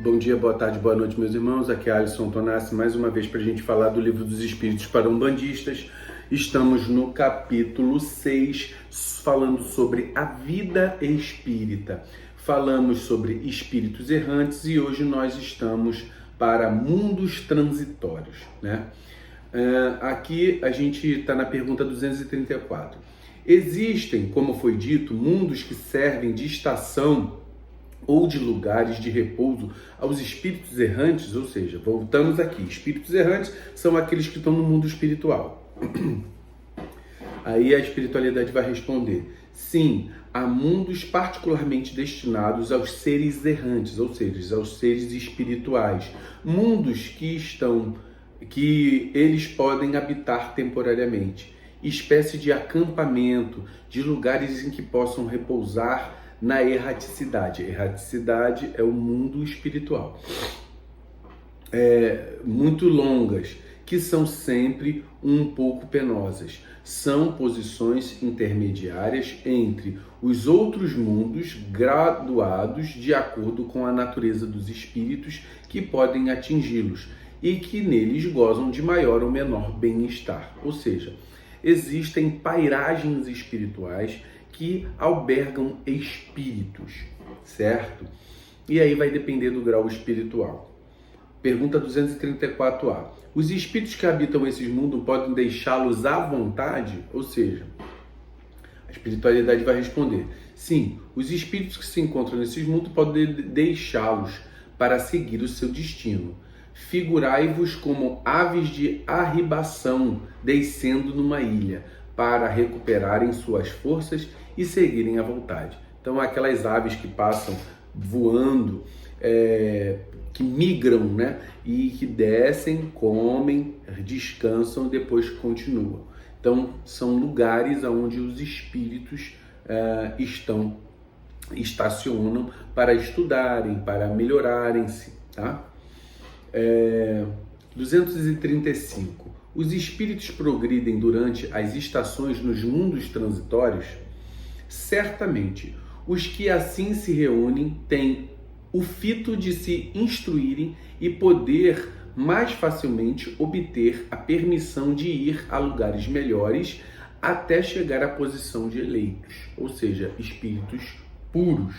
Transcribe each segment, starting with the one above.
Bom dia, boa tarde, boa noite, meus irmãos. Aqui é Alisson Tonassi, mais uma vez para a gente falar do Livro dos Espíritos para Umbandistas. Estamos no capítulo 6, falando sobre a vida espírita. Falamos sobre espíritos errantes e hoje nós estamos para mundos transitórios, né? Aqui a gente está na pergunta 234. Existem, como foi dito, mundos que servem de estação ou de lugares de repouso aos espíritos errantes, ou seja, voltamos aqui, espíritos errantes são aqueles que estão no mundo espiritual. Aí a espiritualidade vai responder, sim, há mundos particularmente destinados aos seres errantes, ou seja, aos seres espirituais, mundos que eles podem habitar temporariamente, espécie de acampamento, de lugares em que possam repousar na erraticidade. Erraticidade é o mundo espiritual. Muito longas, que são sempre um pouco penosas. São posições intermediárias entre os outros mundos, graduados de acordo com a natureza dos espíritos que podem atingi-los e que neles gozam de maior ou menor bem-estar. Ou seja, existem pairagens espirituais que albergam espíritos, certo? E aí vai depender do grau espiritual. Pergunta 234A. Os espíritos que habitam esses mundos podem deixá-los à vontade? Ou seja, a espiritualidade vai responder, sim, os espíritos que se encontram nesses mundos podem deixá-los para seguir o seu destino. Figurai-vos como aves de arribação descendo numa ilha, para recuperarem suas forças e seguirem à vontade. Então, aquelas aves que passam voando, que migram, né? E que descem, comem, descansam e depois continuam. Então, são lugares onde os espíritos estacionam para estudarem, para melhorarem-se, tá? 235. Os espíritos progridem durante as estações nos mundos transitórios? Certamente, os que assim se reúnem têm o fito de se instruírem e poder mais facilmente obter a permissão de ir a lugares melhores até chegar à posição de eleitos, ou seja, espíritos puros.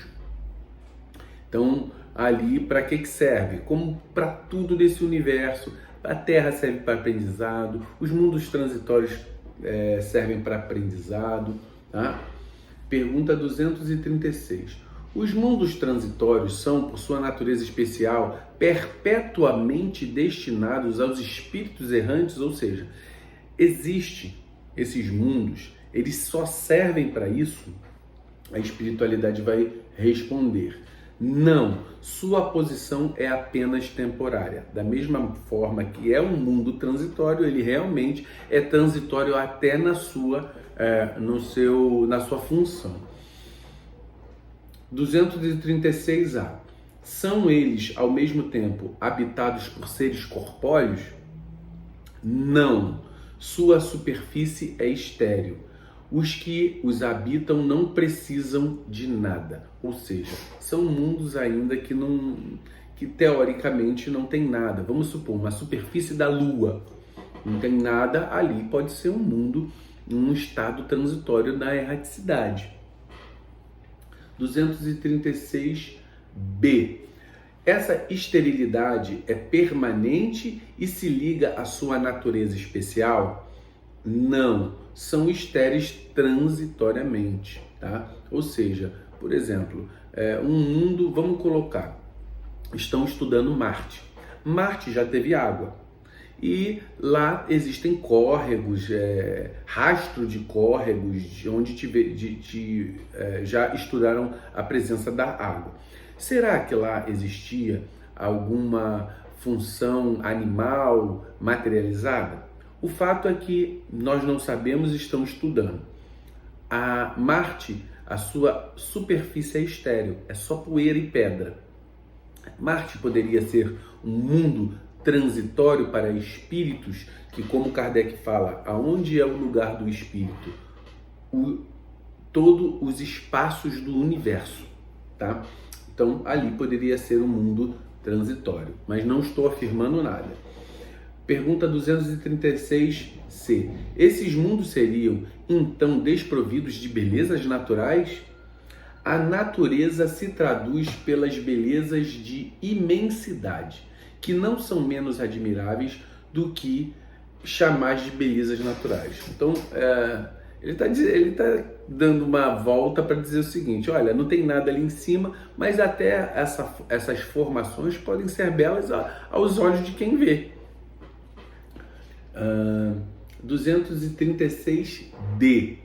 Então, ali para que serve? Como para tudo desse universo. A Terra serve para aprendizado, os mundos transitórios servem para aprendizado. Tá? Pergunta 236. Os mundos transitórios são, por sua natureza especial, perpetuamente destinados aos espíritos errantes? Ou seja, existem esses mundos, eles só servem para isso? A espiritualidade vai responder, não, sua posição é apenas temporária. Da mesma forma que é um mundo transitório, ele realmente é transitório até na sua função. 236A. São eles, ao mesmo tempo, habitados por seres corpóreos? Não. Sua superfície é estéril. Os que os habitam não precisam de nada, ou seja, são mundos ainda que teoricamente não tem nada. Vamos supor, uma superfície da Lua, não tem nada ali, pode ser um mundo, um estado transitório da erraticidade. 236B. Essa esterilidade é permanente e se liga à sua natureza especial? Não. São estéreis transitoriamente, tá? Ou seja, por exemplo, um mundo, vamos colocar, estão estudando Marte. Marte já teve água e lá existem córregos, rastro de córregos, onde já estudaram a presença da água. Será que lá existia alguma função animal materializada? O fato é que nós não sabemos e estamos estudando. A Marte, a sua superfície é estéril, é só poeira e pedra. Marte poderia ser um mundo transitório para espíritos que, como Kardec fala, aonde é o lugar do espírito? Todos os espaços do universo, tá? Então, ali poderia ser um mundo transitório, mas não estou afirmando nada. Pergunta 236C. Esses mundos seriam, então, desprovidos de belezas naturais? A natureza se traduz pelas belezas de imensidade, que não são menos admiráveis do que chamar de belezas naturais. Então, ele tá dando uma volta para dizer o seguinte: olha, não tem nada ali em cima, mas até essas formações podem ser belas aos olhos de quem vê. 236D.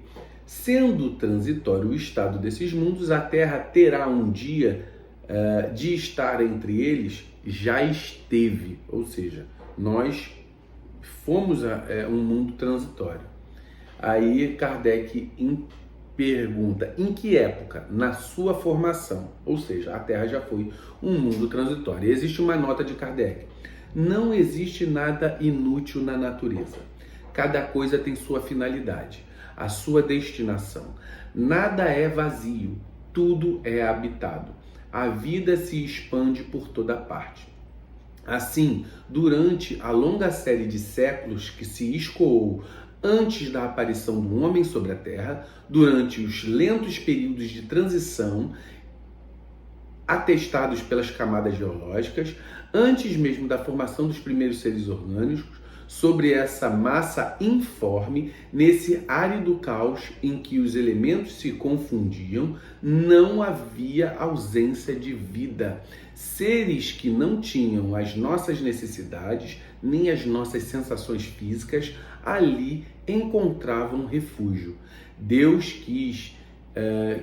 Sendo transitório o estado desses mundos, a Terra terá um dia de estar entre eles, já esteve. Ou seja, nós fomos um mundo transitório. Aí Kardec pergunta: em que época? Na sua formação. Ou seja, a Terra já foi um mundo transitório. E existe uma nota de Kardec: não existe nada inútil na natureza. Cada coisa tem sua finalidade, a sua destinação. Nada é vazio, tudo é habitado. A vida se expande por toda parte. Assim, durante a longa série de séculos que se escoou antes da aparição do homem sobre a Terra, durante os lentos períodos de transição atestados pelas camadas geológicas, antes mesmo da formação dos primeiros seres orgânicos, sobre essa massa informe, nesse árido caos em que os elementos se confundiam, não havia ausência de vida. Seres que não tinham as nossas necessidades, nem as nossas sensações físicas, ali encontravam refúgio. Deus quis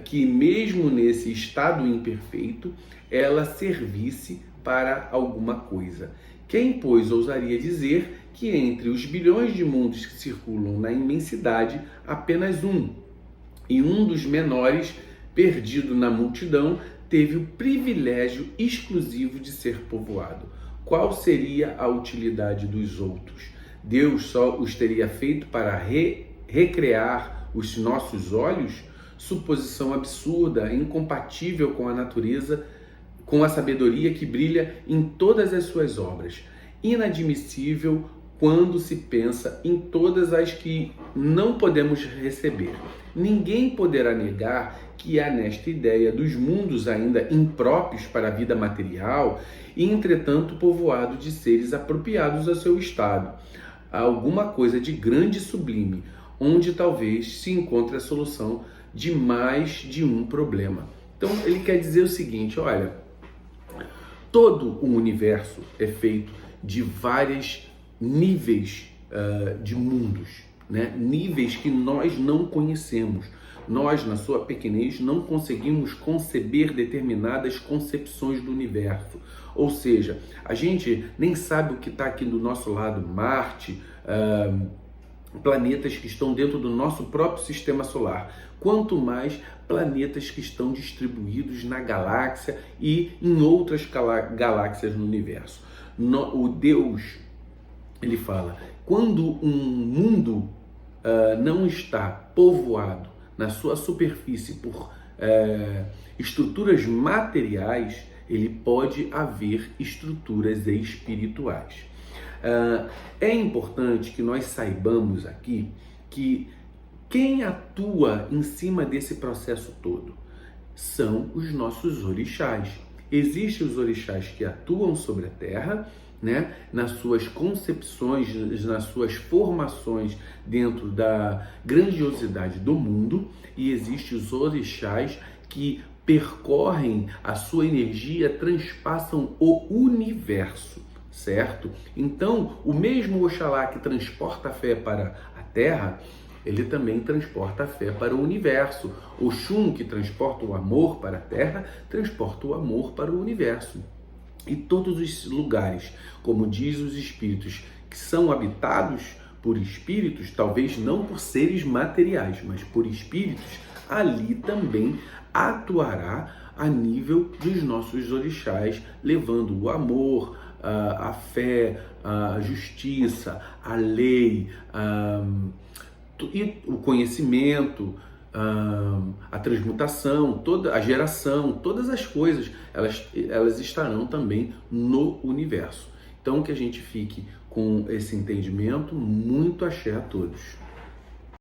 que mesmo nesse estado imperfeito, ela servisse para alguma coisa. Quem, pois, ousaria dizer que entre os bilhões de mundos que circulam na imensidade, apenas um, e um dos menores, perdido na multidão, teve o privilégio exclusivo de ser povoado? Qual seria a utilidade dos outros? Deus só os teria feito para recrear os nossos olhos? Suposição absurda, incompatível com a natureza, com a sabedoria que brilha em todas as suas obras. Inadmissível quando se pensa em todas as que não podemos receber. Ninguém poderá negar que há nesta ideia dos mundos ainda impróprios para a vida material e, entretanto, povoado de seres apropriados ao seu estado. Há alguma coisa de grande e sublime, onde talvez se encontre a solução de mais de um problema. Então, ele quer dizer o seguinte: olha, todo o universo é feito de vários níveis de mundos, né? Níveis que nós não conhecemos. Nós, na sua pequenez, não conseguimos conceber determinadas concepções do universo. Ou seja, a gente nem sabe o que está aqui do nosso lado, Marte, planetas que estão dentro do nosso próprio sistema solar. Quanto mais planetas que estão distribuídos na galáxia e em outras galáxias no universo. O Deus, ele fala, quando um mundo não está povoado na sua superfície por estruturas materiais, ele pode haver estruturas espirituais. É importante que nós saibamos aqui que quem atua em cima desse processo todo são os nossos orixás. Existem os orixás que atuam sobre a Terra, né, nas suas concepções, nas suas formações dentro da grandiosidade do mundo, e existem os orixás que percorrem a sua energia, transpassam o universo, certo? Então, o mesmo Oxalá que transporta a fé para a Terra, ele também transporta a fé para o universo. Oxum, que transporta o amor para a Terra, transporta o amor para o universo. E todos os lugares, como diz os espíritos, que são habitados por espíritos, talvez não por seres materiais, mas por espíritos, ali também atuará a nível dos nossos orixás, levando o amor, a fé, a justiça, a lei, e o conhecimento, a transmutação, toda a geração, todas as coisas, elas estarão também no universo. Então que a gente fique com esse entendimento. Muito axé a todos.